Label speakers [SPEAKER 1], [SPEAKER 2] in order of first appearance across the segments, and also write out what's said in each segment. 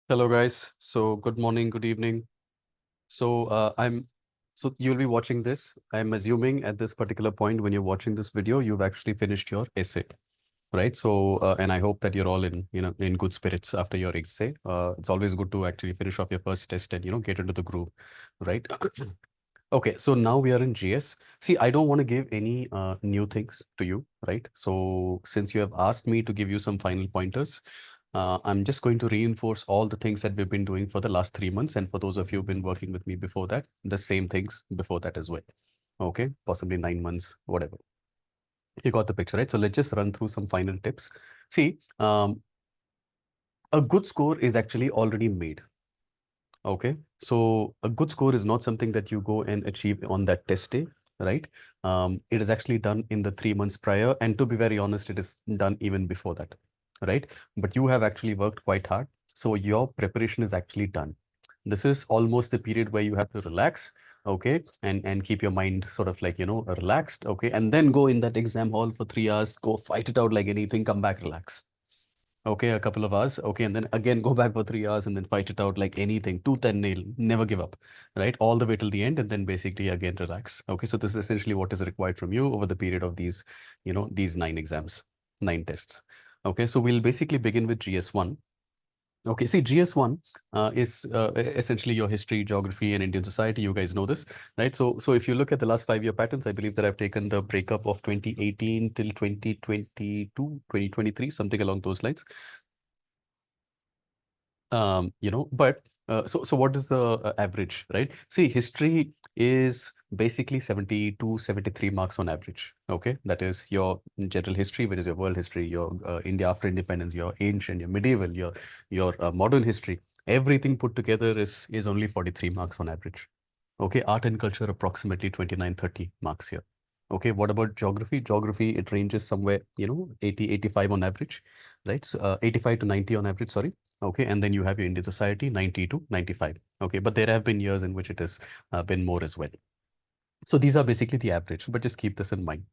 [SPEAKER 1] Hello guys. So good morning, good evening. So you'll be watching this. I'm assuming at this particular point when you're watching this video, you've actually finished your essay, right? And I hope that you're all in good spirits after your essay. It's always good to actually finish off your first test and get into the groove, right? Okay, so now we are in GS. See, I don't want to give any new things to you, right? So since you have asked me to give you some final pointers, I'm just going to reinforce all the things that we've been doing for the last 3 months. And for those of you who've been working with me before that, the same things before that as well. Okay, possibly 9 months, whatever. You got the picture, right? So let's just run through some final tips. See, a good score is actually already made. Okay, so a good score is not something that you go and achieve on that test day, right? It is actually done in the 3 months prior, and to be very honest, it is done even before that, right? But you have actually worked quite hard, so your preparation is actually done. This is almost the period where you have to relax, okay, and keep your mind sort of like relaxed, okay, and then go in that exam hall for 3 hours, go fight it out like anything, come back, relax. Okay, a couple of hours. Okay, and then again go back for 3 hours and then fight it out like anything, tooth and nail, never give up, right? All the way till the end, and then basically again relax. Okay, so this is essentially what is required from you over the period of these 9 exams, 9 tests. Okay, so we'll basically begin with GS1. Okay, see, GS1 is essentially your history, geography, and Indian society. You guys know this, right? So if you look at the last 5-year patterns, I believe that I've taken the breakup of 2018 till 2022, 2023, something along those lines. But what is the average, right? See, history is basically 70 to 73 marks on average. Okay, that is your general history, which is your world history, your India after independence, your ancient, your medieval, your modern history. Everything put together is only 43 marks on average. Okay, art and culture approximately 29, 30 marks here. Okay, what about geography? Geography, it ranges somewhere, 80, 85 on average, right? So, 85 to 90 on average, sorry. Okay, and then you have your Indian society, 90 to 95. Okay, but there have been years in which it has been more as well. So these are basically the average, but just keep this in mind.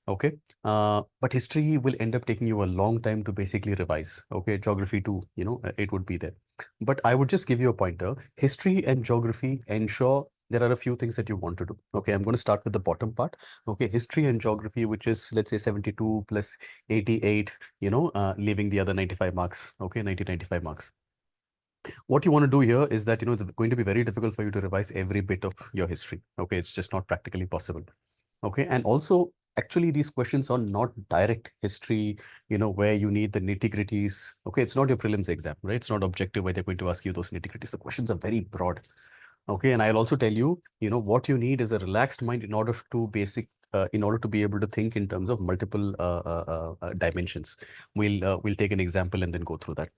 [SPEAKER 1] Okay, but history will end up taking you a long time to basically revise. Okay, geography too, it would be there. But I would just give you a pointer. History and geography ensure there are a few things that you want to do. Okay, I'm going to start with the bottom part. Okay, history and geography, which is let's say 72 plus 88, leaving the other 95 marks. Okay, 95 marks. What you want to do here is that it's going to be very difficult for you to revise every bit of your history. Okay, it's just not practically possible. Okay, and also actually these questions are not direct history, where you need the nitty-gritties. Okay, it's not your prelims exam, right? It's not objective where they're going to ask you those nitty-gritties. The questions are very broad. Okay, and I'll also tell you, what you need is a relaxed mind in order to be able to think in terms of multiple dimensions. We'll take an example and then go through that.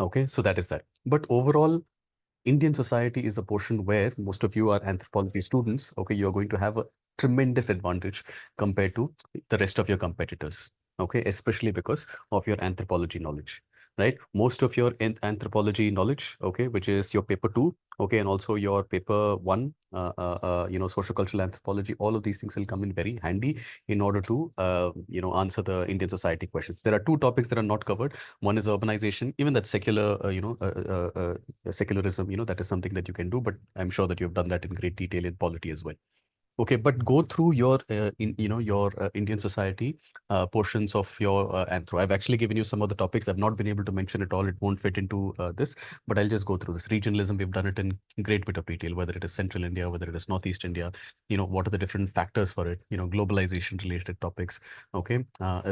[SPEAKER 1] Okay, so that is that. But overall, Indian society is a portion where most of you are anthropology students. Okay, you're going to have a tremendous advantage compared to the rest of your competitors. Okay, especially because of your anthropology knowledge, right? Most of your anthropology knowledge, okay, which is your paper two, okay, and also your paper one, social cultural anthropology, all of these things will come in very handy in order to, answer the Indian society questions. There are two topics that are not covered. One is urbanization, even that secular, secularism, that is something that you can do, but I'm sure that you've done that in great detail in polity as well. Okay, but go through your your Indian society portions of your anthro. I've actually given you some of the topics. I've not been able to mention it all. It won't fit into this, but I'll just go through this. Regionalism, we've done it in great bit of detail, whether it is Central India, whether it is Northeast India, what are the different factors for it, globalization related topics, okay,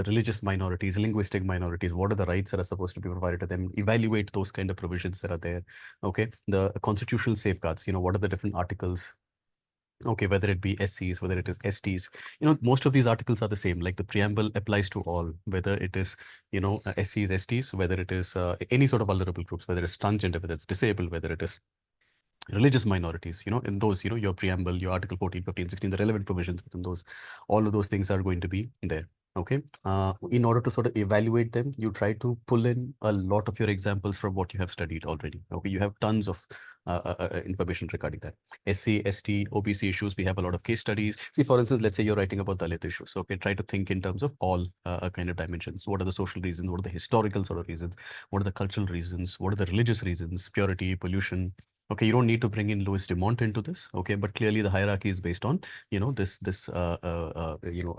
[SPEAKER 1] religious minorities, linguistic minorities, what are the rights that are supposed to be provided to them, evaluate those kind of provisions that are there, okay, the constitutional safeguards, what are the different articles. Okay, whether it be SCs, whether it is STs, most of these articles are the same. Like the preamble applies to all, whether it is, SCs, STs, whether it is any sort of vulnerable groups, whether it's transgender, whether it's disabled, whether it is religious minorities, in those, your preamble, your Article 14, 15, 16, the relevant provisions within those, all of those things are going to be there. Okay, in order to sort of evaluate them, you try to pull in a lot of your examples from what you have studied already. Okay, you have tons of information regarding that. SC, ST, OBC issues, we have a lot of case studies. See, for instance, let's say you're writing about Dalit issues. Okay, try to think in terms of all kind of dimensions. What are the social reasons? What are the historical sort of reasons? What are the cultural reasons? What are the religious reasons? Purity, pollution. Okay, you don't need to bring in Louis Dumont into this. Okay, but clearly the hierarchy is based on a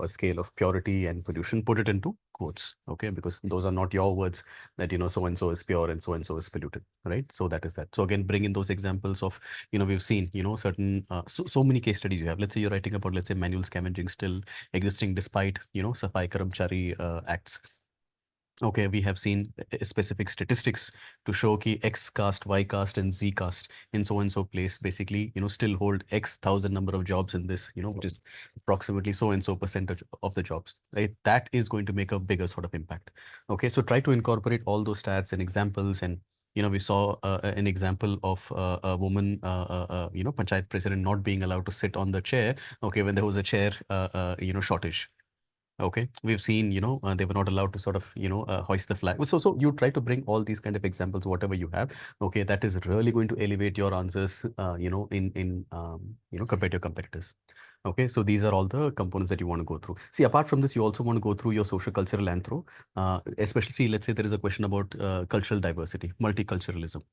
[SPEAKER 1] scale of purity and pollution. Put it into quotes, okay, because those are not your words, that so and so is pure and so is polluted, right? So that is that. So again, bring in those examples of, we've seen, certain so many case studies you have. Let's say you're writing about, let's say, manual scavenging still existing despite Safai Karamchari acts. Okay, we have seen specific statistics to show ki X caste, Y caste, and Z caste in so and so place basically, still hold X thousand number of jobs in this, which is approximately so and so percentage of the jobs. Right? That is going to make a bigger sort of impact. Okay, so try to incorporate all those stats and examples. And we saw an example of a woman, panchayat president not being allowed to sit on the chair. Okay, when there was a chair, shortage. Okay, we've seen, they were not allowed to sort of, hoist the flag. So you try to bring all these kind of examples, whatever you have. Okay, that is really going to elevate your answers, compared to your competitors. Okay, so these are all the components that you want to go through. See, apart from this, you also want to go through your social cultural anthro, especially, see, let's say there is a question about cultural diversity, multiculturalism.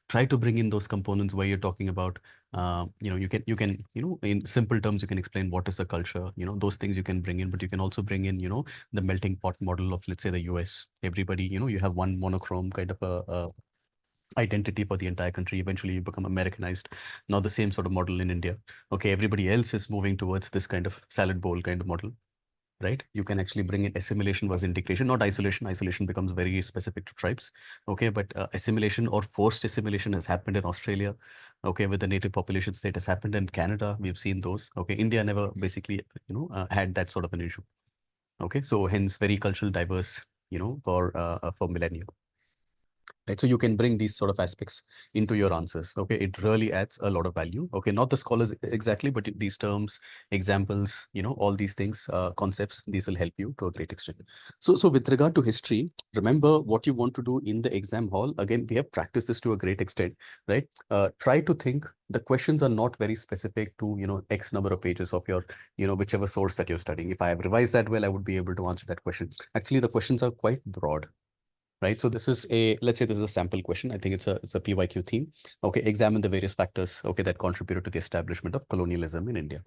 [SPEAKER 1] Try to bring in those components where you're talking about, in simple terms, you can explain what is a culture, those things you can bring in, but you can also bring in, the melting pot model of, let's say, the US. Everybody, you have one monochrome kind of a identity for the entire country. Eventually you become Americanized. Now the same sort of model in India. Okay, everybody else is moving towards this kind of salad bowl kind of model, right? You can actually bring in assimilation versus integration, not isolation. Isolation becomes very specific to tribes. Okay, but assimilation or forced assimilation has happened in Australia. Okay, with the native populations, that has happened in Canada. We've seen those. Okay, India never basically, had that sort of an issue. Okay, so hence very cultural diverse, for millennia. Right, so you can bring these sort of aspects into your answers. Okay, it really adds a lot of value. Okay, not the scholars exactly, but these terms, examples, all these things, concepts, these will help you to a great extent. So with regard to history, remember what you want to do in the exam hall. Again, we have practiced this to a great extent, right? Try to think, the questions are not very specific to X number of pages of your whichever source that you're studying. If I have revised that well, I would be able to answer that question. Actually, the questions are quite broad, right? So this is let's say this is a sample question. I think it's a PYQ theme. Okay, examine the various factors, okay, that contributed to the establishment of colonialism in India,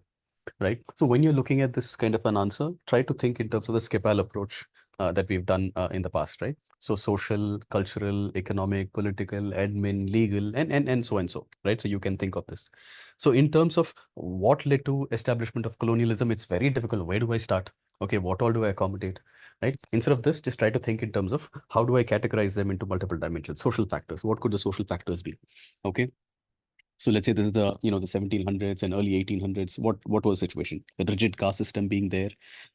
[SPEAKER 1] right? So when you're looking at this kind of an answer, try to think in terms of the Skipal approach that we've done in the past, right? So social, cultural, economic, political, admin, legal, and so and so, right? So you can think of this. So in terms of what led to establishment of colonialism, it's very difficult. Where do I start? Okay, what all do I accommodate? Right? Instead of this, just try to think in terms of how do I categorize them into multiple dimensions. Social factors. What could the social factors be? Okay, so let's say this is the 1700s and early 1800s. What was the situation? The rigid caste system being there,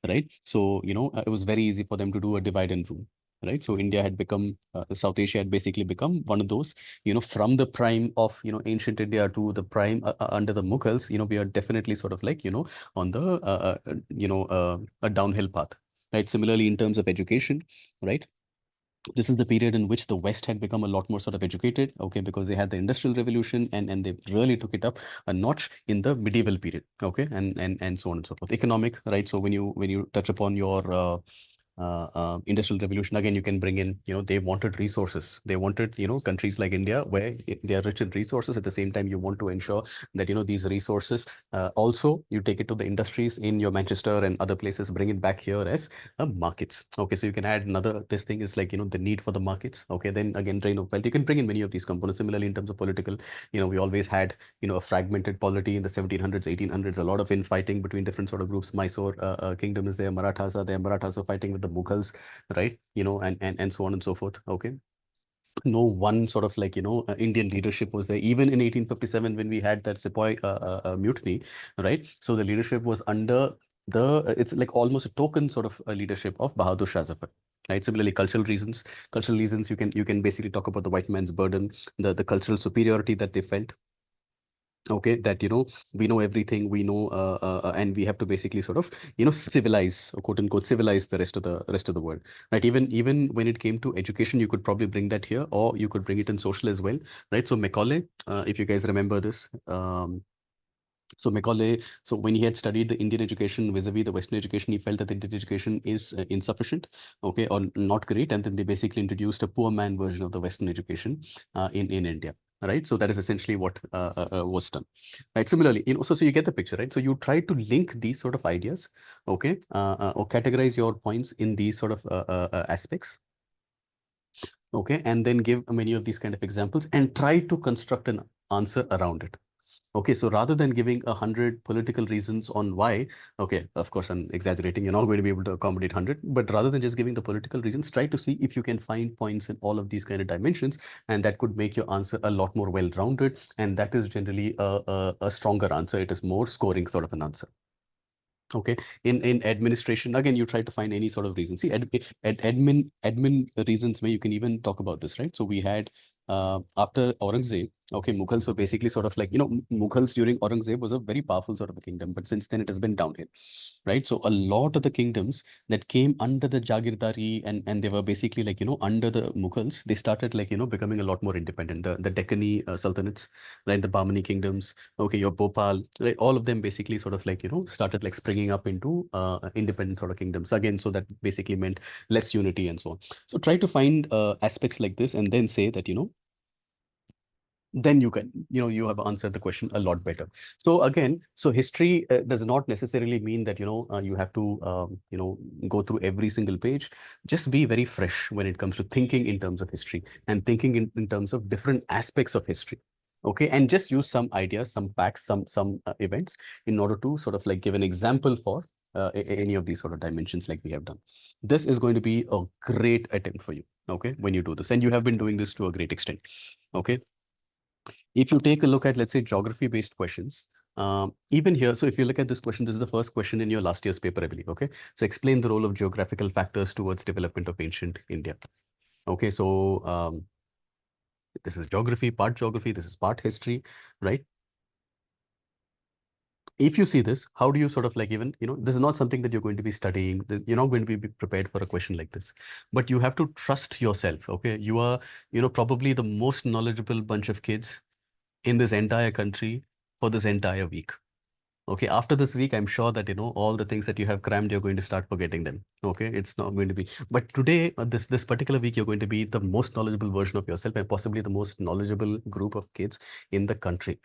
[SPEAKER 1] right? So it was very easy for them to do a divide and rule, right? So India had become South Asia had basically become one of those, from the prime of ancient India to the prime under the Mughals. We are definitely sort of like on the a downhill path, right? Similarly, in terms of education, right? This is the period in which the West had become a lot more sort of educated, okay, because they had the Industrial Revolution, and they really took it up a notch in the medieval period, okay, and so on and so forth. Economic, right? So when you touch upon your industrial revolution, again, you can bring in, they wanted resources. They wanted, countries like India where they are rich in resources. At the same time, you want to ensure that these resources, also you take it to the industries in your Manchester and other places, bring it back here as markets. Okay, so you can add another, this thing is like, the need for the markets. Okay, then again, drain of wealth. You can bring in many of these components. Similarly, in terms of political, we always had, a fragmented polity in the 1700s, 1800s, a lot of infighting between different sort of groups. Mysore kingdom is there, Marathas are there, Marathas are fighting with the Mughals, right? And so on and so forth. Okay, no one sort of like Indian leadership was there. Even in 1857, when we had that Sepoy mutiny, right? So the leadership was under it's like almost a token sort of leadership of Bahadur Shah Zafar. Right. Similarly, cultural reasons. You can basically talk about the white man's burden, the cultural superiority that they felt. Okay, that we know everything, we know and we have to basically sort of civilize, or quote unquote civilize, the rest of the world, right? Even when it came to education, you could probably bring that here, or you could bring it in social as well, right? So Macaulay, if you guys remember this, so Macaulay, so when he had studied the Indian education vis-a-vis the Western education, he felt that the Indian education is insufficient, okay, or not great, and then they basically introduced a poor man version of the Western education in India, right? So that is essentially what was done, right? Similarly, so you get the picture, right? So you try to link these sort of ideas, okay, or categorize your points in these sort of aspects, okay, and then give many of these kind of examples and try to construct an answer around it. Okay, so rather than giving 100 political reasons on why, okay, of course, I'm exaggerating, you're not going to be able to accommodate 100, but rather than just giving the political reasons, try to see if you can find points in all of these kind of dimensions, and that could make your answer a lot more well-rounded, and that is generally a stronger answer. It is more scoring sort of an answer. Okay, in administration, again, you try to find any sort of reason. See, admin reasons where you can even talk about this, right? So we had after Aurangzeb, okay, Mughals were basically sort of like, Mughals during Aurangzeb was a very powerful sort of a kingdom, but since then it has been downhill, right? So a lot of the kingdoms that came under the Jagirdari, and they were basically like, under the Mughals, they started like, becoming a lot more independent. The Deccani sultanates, right? The Bahmani kingdoms, okay, your Bhopal, right? All of them basically sort of like, started like springing up into independent sort of kingdoms again. So that basically meant less unity and so on. So try to find aspects like this and then say that, then you can, you have answered the question a lot better. So again, so history does not necessarily mean that, you have to, go through every single page. Just be very fresh when it comes to thinking in terms of history, and thinking in terms of different aspects of history. Okay, and just use some ideas, some facts, some events in order to sort of like give an example for any of these sort of dimensions like we have done. This is going to be a great attempt for you, okay, when you do this, and you have been doing this to a great extent. Okay, if you take a look at, let's say, geography based questions, even here, so if you look at this question, this is the first question in your last year's paper, I believe. Okay, so explain the role of geographical factors towards development of ancient India. Okay, so this is geography, this is part history, right? If you see this, how do you sort of like, even, this is not something that you're going to be studying. You're not going to be prepared for a question like this, but you have to trust yourself. Okay, you are, probably the most knowledgeable bunch of kids in this entire country for this entire week. Okay, after this week, I'm sure that, all the things that you have crammed, you're going to start forgetting them. Okay, it's not going to be. But today, this particular week, you're going to be the most knowledgeable version of yourself, and possibly the most knowledgeable group of kids in the country.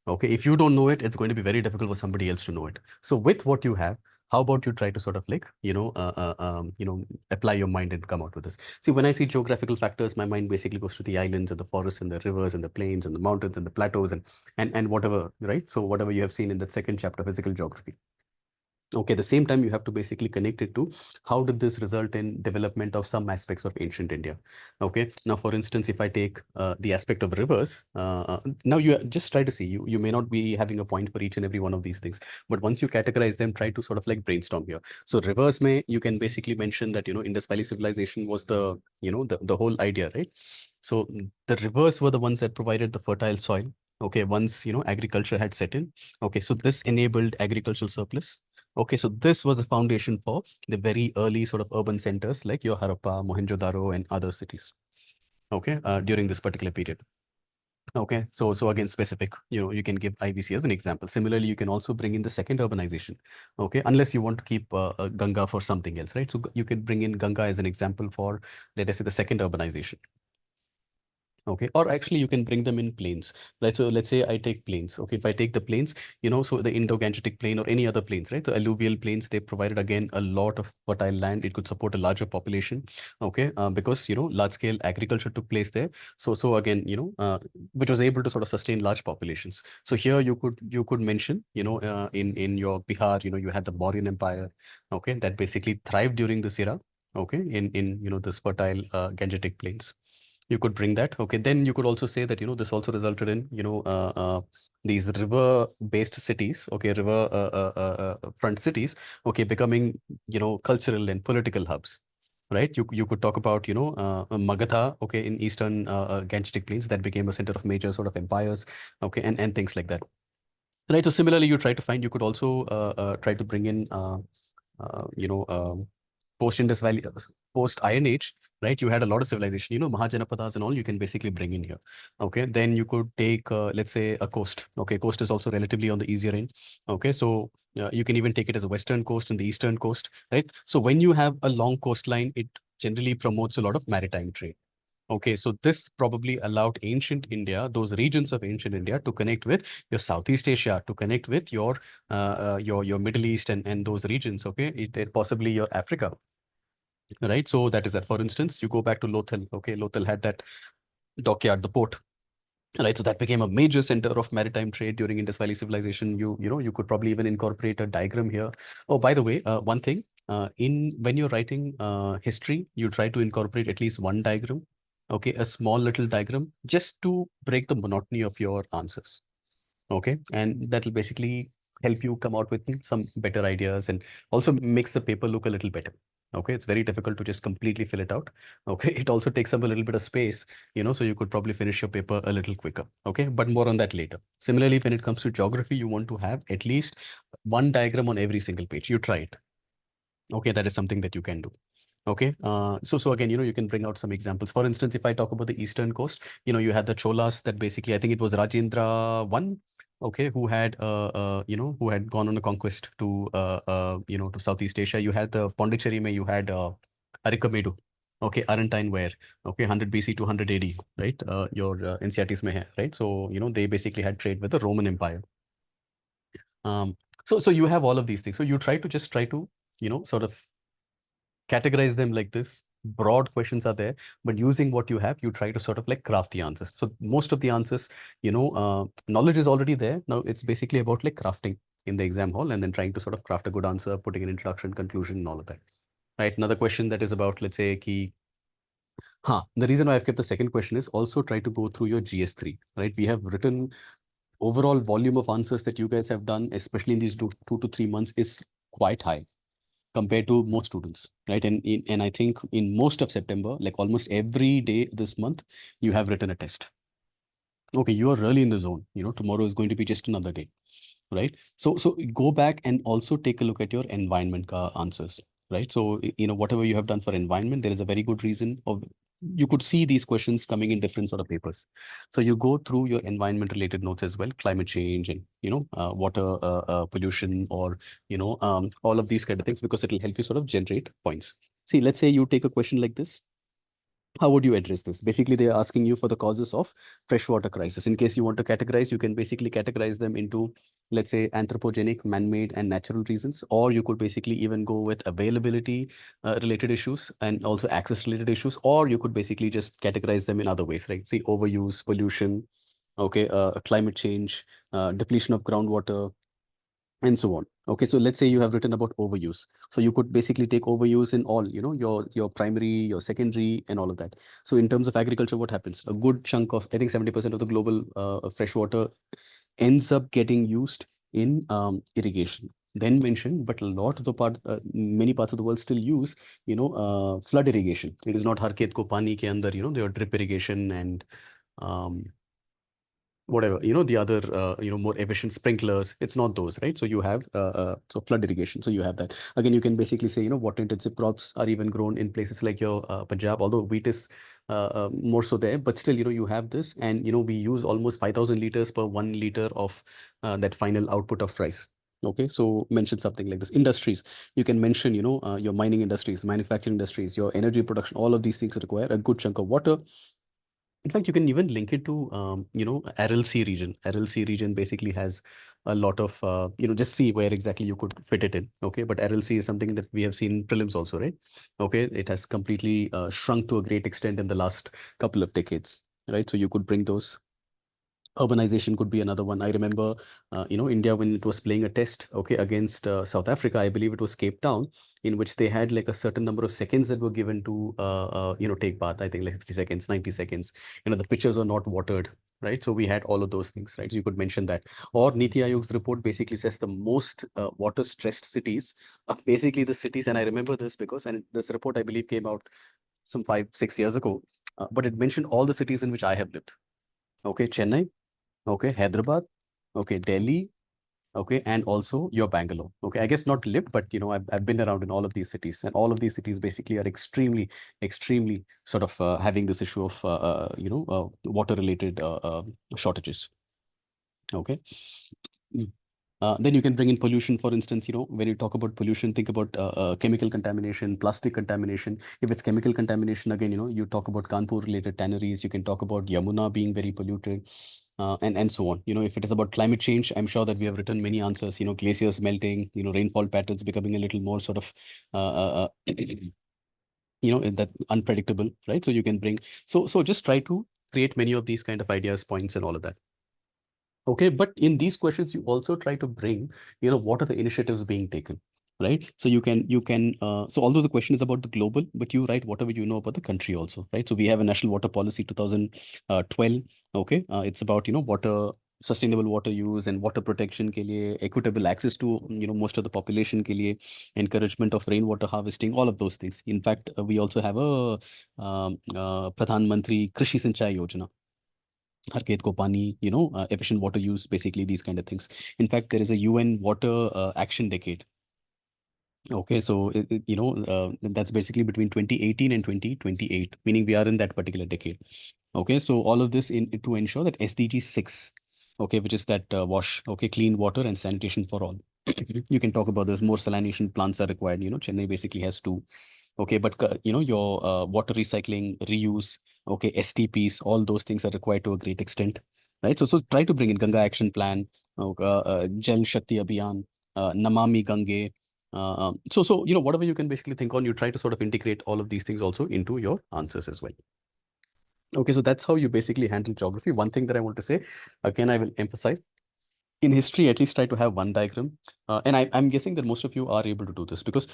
[SPEAKER 1] Okay, if you don't know it, it's going to be very difficult for somebody else to know it. So with what you have, how about you try to sort of like, apply your mind and come out with this. See, when I see geographical factors, my mind basically goes to the islands and the forests and the rivers and the plains and the mountains and the plateaus and whatever, right? So whatever you have seen in that second chapter, physical geography. Okay, the same time, you have to basically connect it to how did this result in development of some aspects of ancient India. Okay, now for instance, if I take the aspect of rivers, now you just try to see, you may not be having a point for each and every one of these things, but once you categorize them, try to sort of like brainstorm here. So rivers, may you can basically mention that, Indus Valley civilization was the, the whole idea, right? So the rivers were the ones that provided the fertile soil. Okay, once, agriculture had set in. Okay, so this enabled agricultural surplus. Okay, so this was a foundation for the very early sort of urban centers like your Harappa, Mohenjo-daro, and other cities. Okay, during this particular period. Okay, so again, specific, you can give IBC as an example. Similarly, you can also bring in the second urbanization. Okay, unless you want to keep Ganga for something else, right? So you can bring in Ganga as an example for, let us say, the second urbanization. Okay, or actually you can bring them in plains, right? So let's say I take plains. Okay, if I take the plains, so the Indo-Gangetic plain or any other plains, right? The alluvial plains, they provided again a lot of fertile land. It could support a larger population. Okay, because large scale agriculture took place there. So again, which was able to sort of sustain large populations. So here you could mention, in your Bihar, you had the Mauryan Empire. Okay, that basically thrived during this era. Okay, in this fertile Gangetic plains, you could bring that. Okay, then you could also say that, this also resulted in, these river based cities, okay, river front cities, okay, becoming, cultural and political hubs, right? You could talk about, Magadha, okay, in eastern Gangetic plains, that became a center of major sort of empires, okay, and things like that. right? So similarly, you try to find, you could also try to bring in, post-Indus Valley, post-Iron Age, right? You had a lot of civilization, Mahajanapadas and all, you can basically bring in here. Okay, then you could take, let's say, a coast. Okay, coast is also relatively on the easier end. Okay, so you can even take it as a western coast and the eastern coast, right? So when you have a long coastline, it generally promotes a lot of maritime trade. Okay, so this probably allowed ancient India, those regions of ancient India, to connect with your Southeast Asia, to connect with your Middle East and those regions. Okay, it possibly your Africa, right? So that is that. For instance, you go back to Lothal. Okay, Lothal had that dockyard, the port, right? So that became a major center of maritime trade during Indus Valley civilization. You could probably even incorporate a diagram here. Oh, by the way, one thing, in when you're writing history, you try to incorporate at least one diagram. Okay, a small little diagram, just to break the monotony of your answers. Okay, and that will basically help you come out with some better ideas, and also makes the paper look a little better. Okay, it's very difficult to just completely fill it out. Okay, it also takes up a little bit of space, so you could probably finish your paper a little quicker. Okay, but more on that later. Similarly, when it comes to geography, you want to have at least one diagram on every single page. You try it. Okay, that is something that you can do. Okay, so again, you can bring out some examples. For instance, if I talk about the eastern coast, you had the Cholas, that basically, I think it was Rajendra one, okay, who had gone on a conquest to Southeast Asia. You had the Pondicherry, mein you had Arikamedu, okay, Arantine ware, okay, 100 BC to 100 AD, right? Your NCRTs mein hai, right? So they basically had trade with the Roman Empire. Um, so you have all of these things. So you try to sort of categorize them like this. Broad questions are there, but using what you have, you try to sort of like craft the answers. So most of the answers, knowledge is already there. Now it's basically about like crafting in the exam hall, and then trying to sort of craft a good answer, putting an introduction, conclusion, and all of that. Right. Another question that is about, let's say, key. The reason why I've kept the second question is also try to go through your GS3. Right. We have written overall volume of answers that you guys have done, especially in these 2 to 3 months, is quite high compared to most students, right? And I think in most of September, like almost every day this month, you have written a test. Okay, you are really in the zone. Tomorrow is going to be just another day, right? So go back and also take a look at your environment answers, right? So whatever you have done for environment, there is a very good reason of, you could see these questions coming in different sort of papers. So you go through your environment related notes as well, climate change and water pollution, or all of these kind of things, because it will help you sort of generate points. See, let's say you take a question like this. How would you address this? Basically, they are asking you for the causes of freshwater crisis. In case you want to categorize, you can basically categorize them into, let's say, anthropogenic, man-made, and natural reasons. Or you could basically even go with availability related issues, and also access related issues. Or you could basically just categorize them in other ways, like, say, overuse, pollution, okay, climate change, depletion of groundwater, and so on. Okay, so let's say you have written about overuse. So you could basically take overuse in all, your primary, your secondary, and all of that. So in terms of agriculture, what happens? A good chunk of, I think 70% of the global fresh water ends up getting used in irrigation. Then mentioned, but a lot of the many parts of the world still use, flood irrigation. It is not har khet ko pani ke andar, your drip irrigation and um, whatever, the other more efficient sprinklers. It's not those, right? So you have so flood irrigation, so you have that. Again, you can basically say, water intensive crops are even grown in places like your Punjab, although wheat is more so there, but still, you have this. And we use almost 5,000 liters per 1 liter of that final output of rice. Okay, so mention something like this. Industries, you can mention, your mining industries, manufacturing industries, your energy production. All of these things require a good chunk of water. In fact, you can even link it to, RLC region. RLC region basically has a lot of, just see where exactly you could fit it in. Okay, but RLC is something that we have seen in prelims also, right? Okay, it has completely shrunk to a great extent in the last couple of decades, right? So you could bring those. Urbanization could be another one. I remember, India, when it was playing a test, okay, against South Africa, I believe it was Cape Town, in which they had like a certain number of seconds that were given to, take bath. I think like 60 seconds, 90 seconds. The pitches are not watered, right? So we had all of those things, right? So you could mention that. Or Niti Aayog's report basically says the most water stressed cities are basically the cities. And I remember this because, and this report, I believe, came out some 5, 6 years ago, but it mentioned all the cities in which I have lived. Okay, Chennai. Okay, Hyderabad. Okay, Delhi. okay, and also your Bangalore. Okay, I guess not lived, but I've been around in all of these cities, and all of these cities basically are extremely sort of having this issue of water related shortages. Okay. Mm. Then you can bring in pollution, for instance. When you talk about pollution, think about chemical contamination, plastic contamination. If it's chemical contamination, again, you talk about Kanpur related tanneries. You can talk about Yamuna being very polluted, and so on. If it is about climate change, I'm sure that we have written many answers. Glaciers melting, rainfall patterns becoming a little more sort of that unpredictable, right? So you can bring, so just try to create many of these kind of ideas, points, and all of that. Okay, but in these questions, you also try to bring, what are the initiatives being taken, right? So so although the question is about the global, but you write whatever you know about the country also, right? So we have a National Water Policy 2012. Okay, it's about, water, sustainable water use and water protection ke liye, equitable access to, most of the population ke liye, encouragement of rainwater harvesting, all of those things. In fact, we also have a Pradhan Mantri Krishi Sinchai Yojana, हर खेत को पानी, efficient water use, basically these kind of things. In fact, there is a UN water action decade. Okay, so that's basically between 2018 and 2028, meaning we are in that particular decade. Okay, so all of this in to ensure that SDG 6, okay, which is that wash, okay, clean water and sanitation for all. You can talk about this. More salination plants are required. Chennai basically has two. Okay, but your water recycling, reuse, okay, STPs, all those things are required to a great extent, right? So try to bring in Ganga Action Plan, Jal Shakti Abhiyan, Namami Gange. So whatever you can basically think on, you try to sort of integrate all of these things also into your answers as well. Okay, so that's how you basically handle geography. One thing that I want to say, again, I will emphasize, in history, at least try to have one diagram. And I'm guessing that most of you are able to do this, because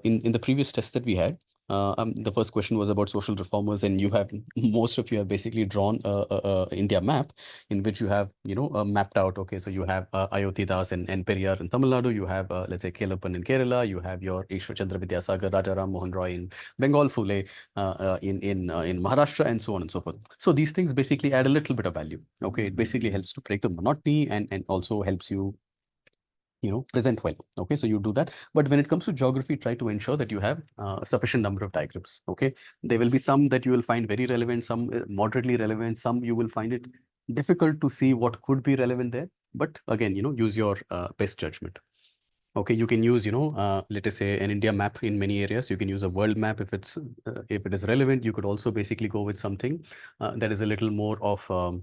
[SPEAKER 1] in the previous test that we had, the first question was about social reformers, and most of you have basically drawn a India map in which you have, mapped out. Okay, so you have Ayodhya Das and Periyar in Tamil Nadu, you have, let's say, Kelappan in Kerala, you have your Ishwar Chandra Vidyasagar, Raja Ram Mohan Roy in Bengal, Phule in Maharashtra, and so on and so forth. So these things basically add a little bit of value. Okay, it basically helps to break the monotony, and also helps you, present well. Okay, so you do that. But when it comes to geography, try to ensure that you have a sufficient number of diagrams. Okay, there will be some that you will find very relevant, some moderately relevant, some you will find it difficult to see what could be relevant there. But again, use your best judgment. Okay, you can use, let us say, an India map in many areas. You can use a world map if it is relevant. You could also basically go with something that is a little more of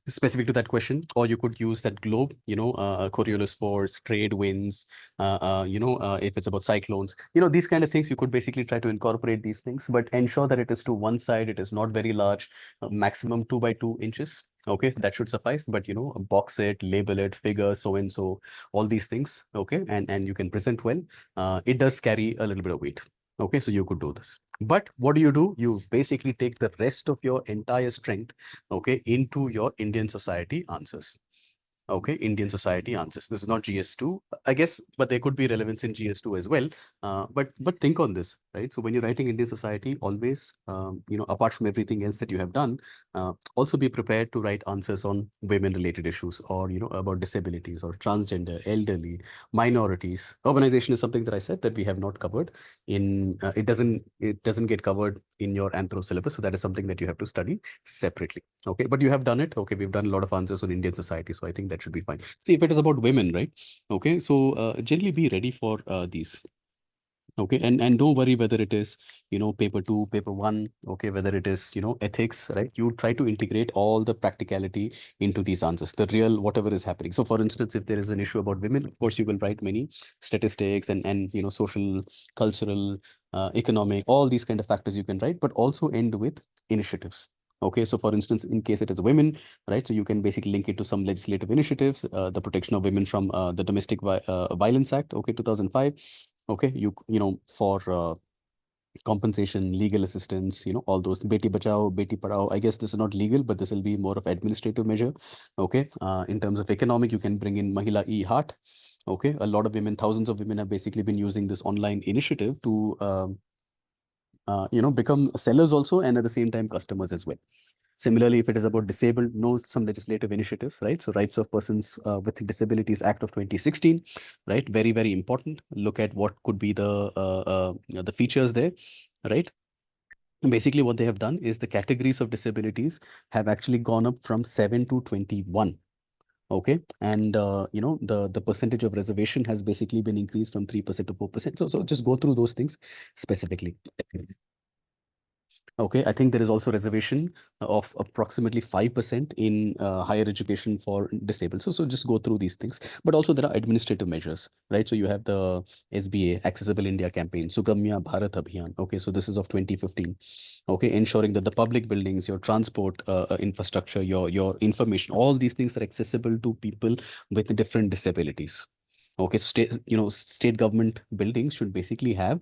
[SPEAKER 1] specific to that question, or you could use that globe, Coriolis force, trade winds, if it's about cyclones, these kind of things. You could basically try to incorporate these things, but ensure that it is to one side, it is not very large, maximum 2 by 2 inches. Okay, that should suffice. But box it, label it, figure so and so, all these things. Okay, and you can present well. It does carry a little bit of weight. Okay, so you could do this. But what do? You basically take the rest of your entire strength, okay, into your Indian society answers. Okay, Indian society answers. This is not GS2, I guess, but there could be relevance in GS2 as well. But think on this, right? So when you're writing Indian society, always, apart from everything else that you have done, also be prepared to write answers on women-related issues, or about disabilities or transgender, elderly, minorities. Urbanization is something that I said that we have not covered. It doesn't get covered in your anthro syllabus, so that is something that you have to study separately. Okay, but you have done it. Okay, we've done a lot of answers on Indian society, so I think that should be fine. See, if it is about women, right? Okay, so generally be ready for these. Okay, and don't worry whether it is, paper 2, paper 1, okay, whether it is, ethics, right? You try to integrate all the practicality into these answers, the real whatever is happening. So for instance, if there is an issue about women, of course you will write many statistics and social, cultural, economic, all these kind of factors you can write, but also end with initiatives. Okay, so for instance, in case it is women, right? So you can basically link it to some legislative initiatives, the protection of women from the Violence Act, okay, 2005. Okay, for compensation, legal assistance, all those, beti bachao, beti padhao. I guess this is not legal, but this will be more of administrative measure. Okay, in terms of economic, you can bring in Mahila e-Heart. Okay, a lot of women, thousands of women have basically been using this online initiative to become sellers also, and at the same time customers as well. Similarly, if it is about disabled, know some legislative initiatives, right? So Rights of Persons with Disabilities Act of 2016, right? Very, very important. Look at what could be the features there, right? Basically, what they have done is the categories of disabilities have actually gone up from 7 to 21. Okay, and the percentage of reservation has basically been increased from 3% to 4%. So just go through those things specifically. Okay, I think there is also reservation of approximately 5% in higher education for disabled. So just go through these things. But also there are administrative measures, right? So you have the SBA, Accessible India Campaign, Sugamya Bharat Abhiyan. Okay, so this is of 2015. Okay, ensuring that the public buildings, your transport infrastructure, your information, all these things are accessible to people with different disabilities. Okay, so state government buildings should basically have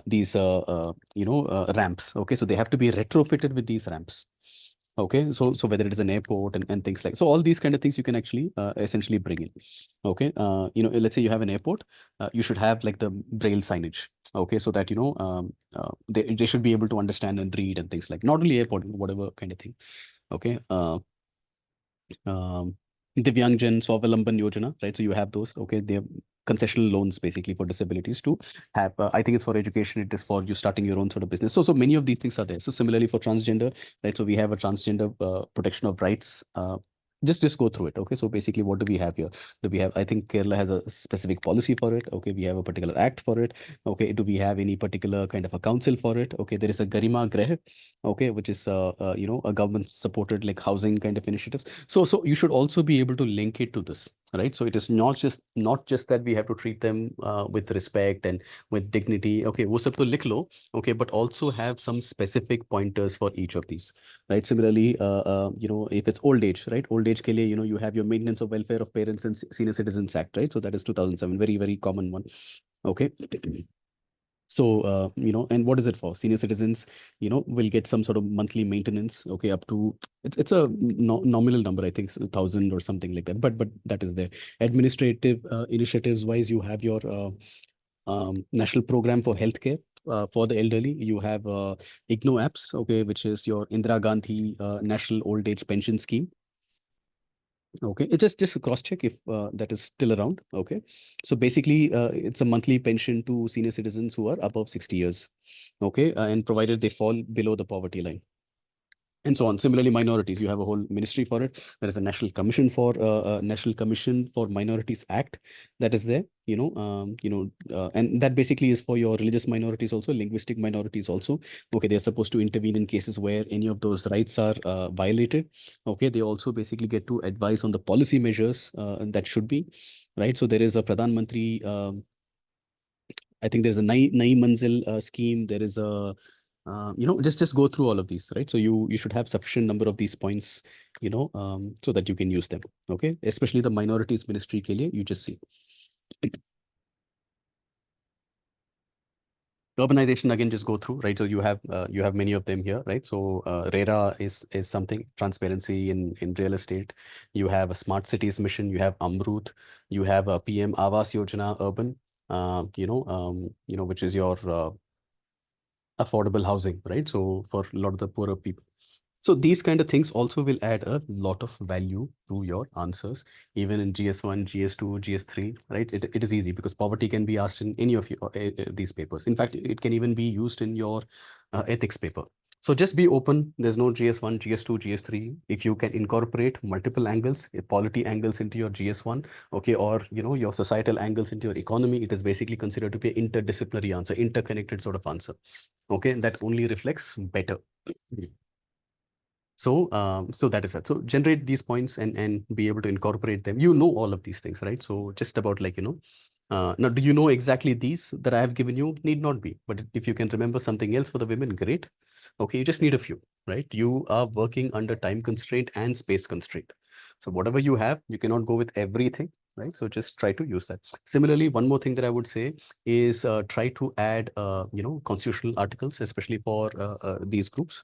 [SPEAKER 1] these ramps. Okay, so they have to be retrofitted with these ramps. Okay, so whether it is an airport and things like, so all these kind of things you can actually essentially bring in. Okay, let's say you have an airport, you should have like the braille signage. Okay, so that they should be able to understand and read and things like, not only airport, whatever kind of thing. Okay, um, Divyangjan Swawalamban Yojana, right? So you have those. Okay, they're concessional loans basically for disabilities to have. I think it's for education. It is for you starting your own sort of business. So many of these things are there. So similarly for transgender, right? So we have a transgender protection of rights. Just go through it. Okay, so basically, what do we have here? Do we have? I think Kerala has a specific policy for it. Okay, we have a particular act for it. Okay, do we have any particular kind of a council for it? Okay, there is a Garima Greh, okay, which is a government supported like housing kind of initiatives. So you should also be able to link it to this, right? So it is not just that we have to treat them with respect and with dignity. Okay, wo sab to likh lo. Okay, but also have some specific pointers for each of these, right? Similarly, if it's old age, right? Old age ke liye, you have your Maintenance of Welfare of Parents and Senior Citizens Act, right? So that is 2007, very, very common one. Okay. So, and what is it for? Senior citizens, will get some sort of monthly maintenance, okay, up to, it's a nominal number, I think, 1,000 or something like that. But that is there. Administrative initiatives wise, you have your national program for healthcare for the elderly. You have IGNO apps, okay, which is your Indira Gandhi National Old Age Pension Scheme. Okay, it just a cross check if that is still around. Okay, so basically, it's a monthly pension to senior citizens who are above 60 years. Okay, and provided they fall below the poverty line, and so on. Similarly, minorities, you have a whole ministry for it. There is a National Commission for Minorities Act that is there. And that basically is for your religious minorities also, linguistic minorities also. Okay, they're supposed to intervene in cases where any of those rights are violated. Okay, they also basically get to advise on the policy measures that should be right. So there is a Pradhan Mantri. I think there's a Nai Manzil scheme. There is a just go through all of these, right? So you should have sufficient number of these points, so that you can use them. Okay, especially the minorities ministry ke liye, you just see. Urbanization, again, just go through, right? So you have many of them here, right? So RERA is something, transparency in real estate. You have a smart cities mission. You have Amrut. You have a PM Awas Yojana urban. Which is your affordable housing, right? So for a lot of the poorer people. So these kind of things also will add a lot of value to your answers, even in GS1, GS2, GS3, right? It is easy because poverty can be asked in any of your, these papers. In fact, it can even be used in your ethics paper. So just be open. There's no GS1, GS2, GS3. If you can incorporate multiple angles, polity angles into your GS1, okay, or your societal angles into your economy, it is basically considered to be an interdisciplinary answer, interconnected sort of answer. Okay, that only reflects better. So that is that. So generate these points and be able to incorporate them. You know all of these things, right? So just about like now do you know exactly these that I have given you? Need not be, but if you can remember something else for the women, great. Okay, you just need a few, right? You are working under time constraint and space constraint. So whatever you have, you cannot go with everything, right? So just try to use that. Similarly, one more thing that I would say is try to add constitutional articles, especially for these groups,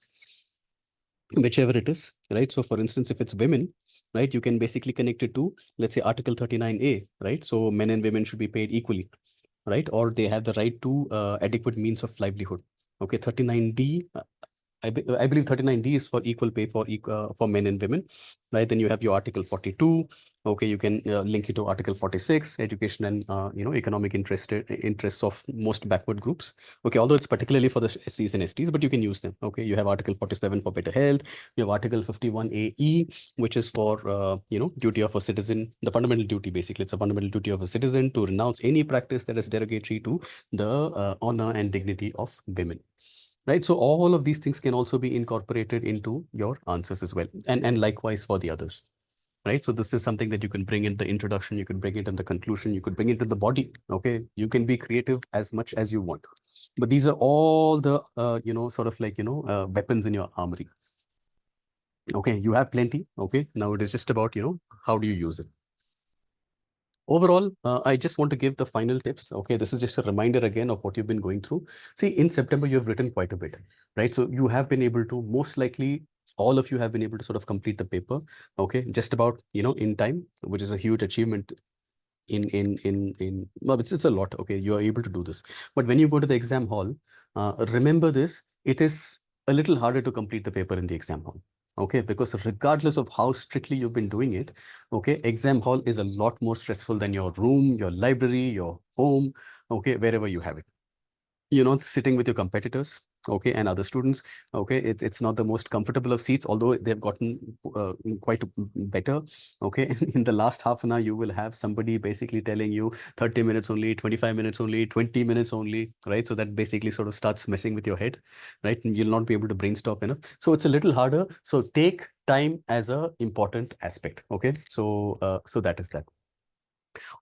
[SPEAKER 1] whichever it is, right? So for instance, if it's women, right, you can basically connect it to, let's say, Article 39A, right? So men and women should be paid equally, right? Or they have the right to adequate means of livelihood. Okay, 39D, I believe 39D is for equal pay for men and women, right? Then you have your Article 42. Okay, you can link it to Article 46, education and economic interests of most backward groups. Okay, although it's particularly for the SCs and STs, but you can use them. Okay, you have Article 47 for better health. You have Article 51AE, which is for duty of a citizen, the fundamental duty. Basically, it's a fundamental duty of a citizen to renounce any practice that is derogatory to the honor and dignity of women, right? So all of these things can also be incorporated into your answers as well, and likewise for the others, right? So this is something that you can bring in the introduction, you can bring it in the conclusion, you could bring it to the body. Okay, you can be creative as much as you want, but these are all the sort of like weapons in your armory. Okay, you have plenty. Okay, now it is just about how do you use it. Overall, I just want to give the final tips. Okay, this is just a reminder again of what you've been going through. See, in September, you have written quite a bit, right? So you have been able to, most likely, all of you have been able to sort of complete the paper, okay, just about, in time, which is a huge achievement in well, it's a lot. Okay, you are able to do this, but when you go to the exam hall, remember this, it is a little harder to complete the paper in the exam hall. Okay, because regardless of how strictly you've been doing it, okay, exam hall is a lot more stressful than your room, your library, your home, okay, wherever you have it. You're not sitting with your competitors, okay, and other students. Okay, it's not the most comfortable of seats, although they've gotten quite better. Okay, in the last half an hour you will have somebody basically telling you 30 minutes only, 25 minutes only, 20 minutes only, right? So that basically sort of starts messing with your head, right? And you'll not be able to brainstorm enough, so it's a little harder. So take time as a important aspect. Okay, so that is that.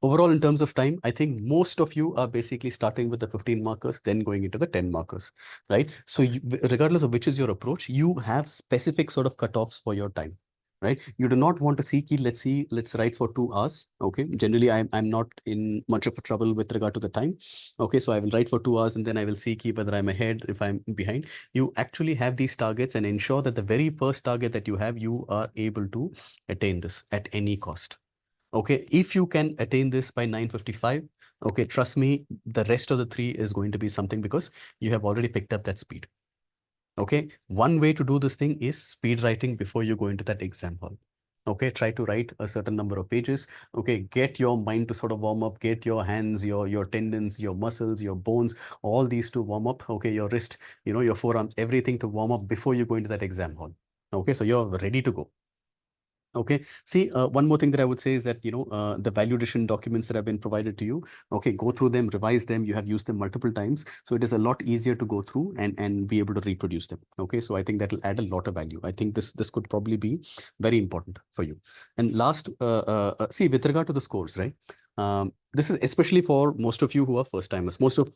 [SPEAKER 1] Overall, in terms of time, I think most of you are basically starting with the 15 markers, then going into the 10 markers, right? So regardless of which is your approach, you have specific sort of cutoffs for your time, right? You do not want to see, let's write for 2 hours. Okay. Generally, I'm not in much of a trouble with regard to the time. Okay. So I will write for 2 hours and then I will see whether I'm ahead, if I'm behind. You actually have these targets and ensure that the very first target that you have, you are able to attain this at any cost. Okay, if you can attain this by 9:55, okay, trust me, the rest of the three is going to be something because you have already picked up that speed. Okay, one way to do this thing is speed writing before you go into that exam hall. Okay, try to write a certain number of pages. Okay, get your mind to sort of warm up, get your hands, your tendons, your muscles, your bones, all these to warm up. Okay, your wrist, your forearms, everything to warm up before you go into that exam hall. Okay, so you're ready to go. Okay. See, one more thing that I would say is that, the value addition documents that have been provided to you, okay, go through them, revise them. You have used them multiple times. So it is a lot easier to go through and be able to reproduce them. Okay. So I think that will add a lot of value. I think this could probably be very important for you. And last, see, with regard to the scores, right? This is especially for most of you who are first timers. Most of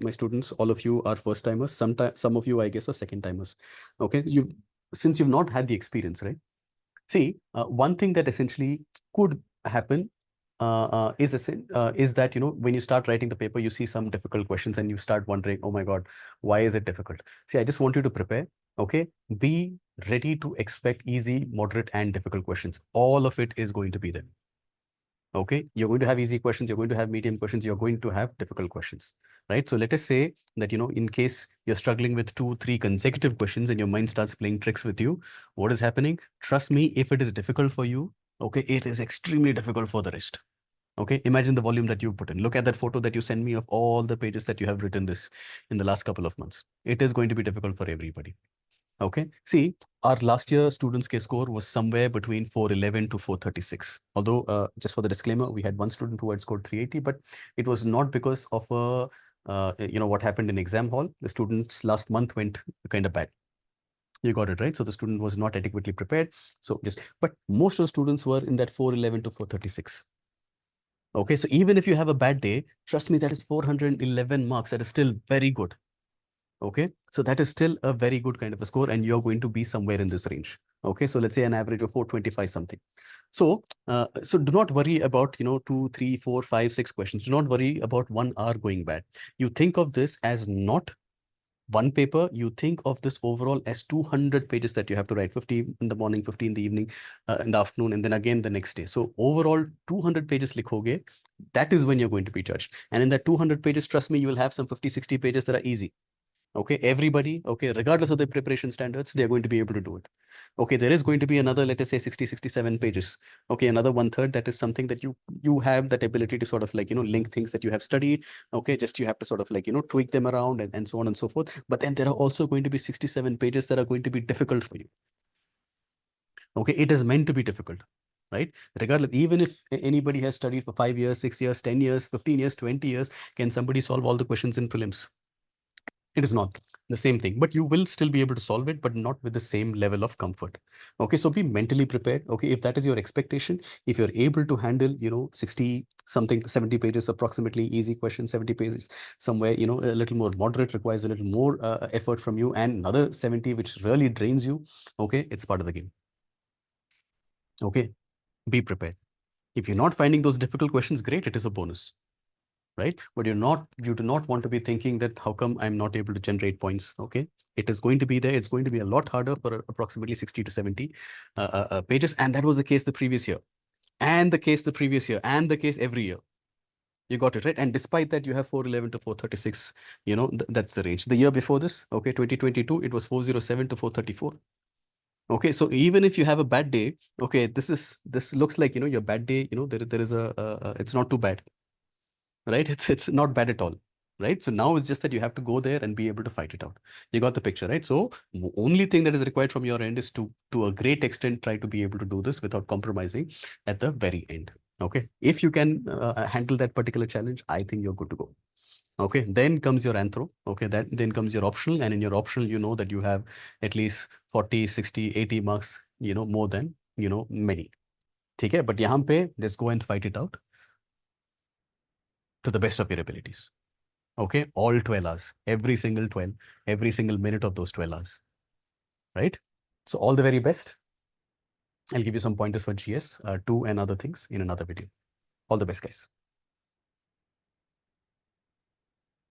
[SPEAKER 1] my students, all of you are first timers. Sometimes some of you, I guess, are second timers. Okay. Since you've not had the experience, right? See, one thing that essentially could happen is that, when you start writing the paper, you see some difficult questions and you start wondering, oh my God, why is it difficult? See, I just want you to prepare. Okay, be ready to expect easy, moderate, and difficult questions. All of it is going to be there. Okay, you're going to have easy questions, you're going to have medium questions, you're going to have difficult questions, right? So let us say that, in case you're struggling with 2, 3 consecutive questions and your mind starts playing tricks with you, what is happening? Trust me, if it is difficult for you, okay, it is extremely difficult for the rest. Okay, imagine the volume that you put in. Look at that photo that you send me of all the pages that you have written this in the last couple of months. It is going to be difficult for everybody. Okay. See, our last year students' K score was somewhere between 411 to 436. Although, just for the disclaimer, we had one student who had scored 380, but it was not because of what happened in exam hall. The students last month went kind of bad. You got it right. So the student was not adequately prepared. But most of the students were in that 411 to 436. Okay. So even if you have a bad day, trust me, that is 411 marks. That is still very good. Okay, so that is still a very good kind of a score, and you're going to be somewhere in this range. Okay, so let's say an average of 425 something. So do not worry about 2, 3, 4, 5, 6 questions. Do not worry about 1 hour going bad. You think of this as not one paper. You think of this overall as 200 pages that you have to write, 50 in the morning, 50 in the evening, in the afternoon, and then again the next day. So overall 200 pages likhoge. That is when you're going to be judged. And in that 200 pages, trust me, you will have some 50, 60 pages that are easy. Okay, everybody, okay, regardless of their preparation standards, they're going to be able to do it. Okay, there is going to be another, let us say 60, 67 pages. Okay, another 1/3, that is something that you have that ability to sort of like, link things that you have studied. Okay, just you have to sort of like, tweak them around and so on and so forth. But then there are also going to be 67 pages that are going to be difficult for you. Okay, it is meant to be difficult, right? Regardless, even if anybody has studied for 5 years, 6 years, 10 years, 15 years, 20 years, can somebody solve all the questions in prelims? It is not the same thing, but you will still be able to solve it, but not with the same level of comfort. Okay, so be mentally prepared. Okay, if that is your expectation, if you're able to handle, 60 something, 70 pages approximately, easy question, 70 pages somewhere, a little more moderate, requires a little more effort from you, and another 70 which really drains you. Okay, it's part of the game. Okay, be prepared. If you're not finding those difficult questions, great, it is a bonus, right? But you do not want to be thinking that how come I'm not able to generate points. Okay, it is going to be there. It's going to be a lot harder for approximately 60 to 70 pages, and that was the case the previous year, and the case the previous year, and the case every year. You got it right, and despite that, you have 411 to 436. That's the range. The year before this, okay, 2022, it was 407 to 434. Okay, so even if you have a bad day, okay, this looks like your bad day. There is it's not too bad, right? It's not bad at all, right? So now it's just that you have to go there and be able to fight it out. You got the picture, right? So only thing that is required from your end is to a great extent try to be able to do this without compromising at the very end. Okay, if you can handle that particular challenge, I think you're good to go. Okay, then comes your anthro. Okay, that then comes your optional, and in your optional, you know that you have at least 40, 60, 80 marks, more than many. Okay, but yahan pe just go and fight it out to the best of your abilities. Okay, all 12 hours, every single 12, every single minute of those 12 hours, right? So all the very best. I'll give you some pointers for GS, 2 and other things in another video. All the best, guys.